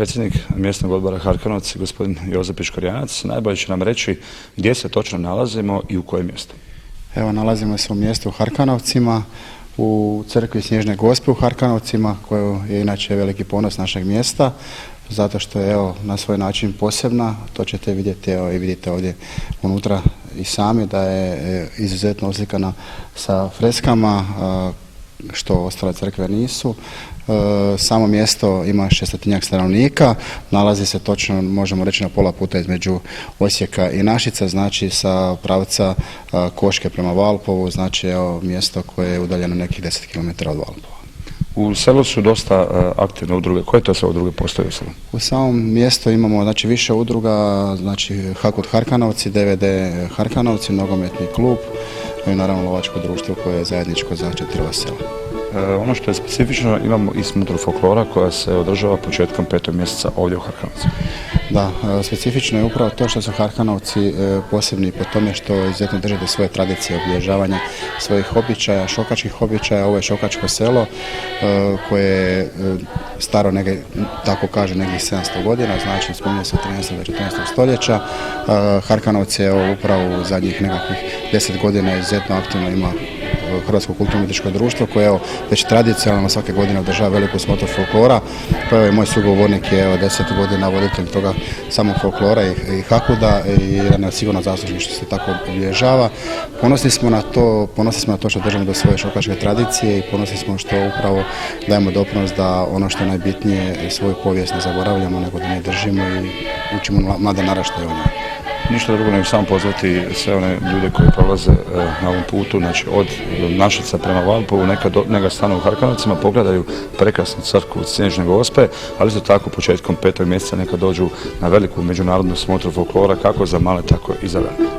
Predsjednik mjesnog odbora Harkanovci, gospodin Jozo Piškorjanac, najbolje će nam reći gdje se točno nalazimo i u kojem mjestu. Evo, nalazimo se u mjestu u Harkanovcima, u crkvi Snježne Gospe u Harkanovcima, koja je inače veliki ponos našeg mjesta, zato što je na svoj način posebna. To ćete vidjeti i vidite ovdje unutra i sami da je izuzetno oslikana sa freskama, što ostale crkve nisu. Samo mjesto ima 600-tinjak stanovnika, nalazi se točno, možemo reći, na pola puta između Osijeka i Našica, znači sa pravca Koške prema Valpovu, znači mjesto koje je udaljeno nekih 10 km od Valpova. U selu su dosta aktivne udruge. Koje to sve udruge postoje u selu? U samom mjestu imamo više udruga, znači Hakut Harkanovci, DVD Harkanovci, nogometni klub i naravno lovačko društvo koje je zajedničko za 4 sela. Ono što je specifično, imamo i smutru folklora koja se održava početkom 5. mjeseca ovdje u Harkanovcu. Da, specifično je upravo to što su Harkanovci posebni po tome što izuzetno drže do svoje tradicije, obilježavanja svojih običaja, šokačkih običaja. Ovo je šokačko selo koje je staro, tako kaže, negdje 700 godina, znači spominje se od 13. do 14. stoljeća. Harkanovci je upravo u zadnjih nekakvih 10 godina izuzetno aktivno ima Hrvatsko kulturno-umjetničko društvo koje već tradicionalno svake godine održava veliku smotru folklora. Pa i moj sugovornik je 10 godina voditelj toga samog folklora i Hakuda i je sigurno zaslužen što se tako obilježava. Ponosni smo na to što držimo do svoje šokačke tradicije i ponosni smo što upravo dajemo doprinos da ono što je najbitnije, svoju povijest ne zaboravljamo, nego da ne držimo i učimo mlade naraštaje o njoj. Ništa drugo nego samo pozvati sve one ljude koji prolaze na ovom putu, znači od Našica prema Valpovu, neka stanu u Harkanovcima, pogledaju prekrasnu crkvu Snježne Gospe, ali isto tako početkom 5. mjeseca neka dođu na veliku međunarodnu smotru folklora, kako za male, tako i za velike.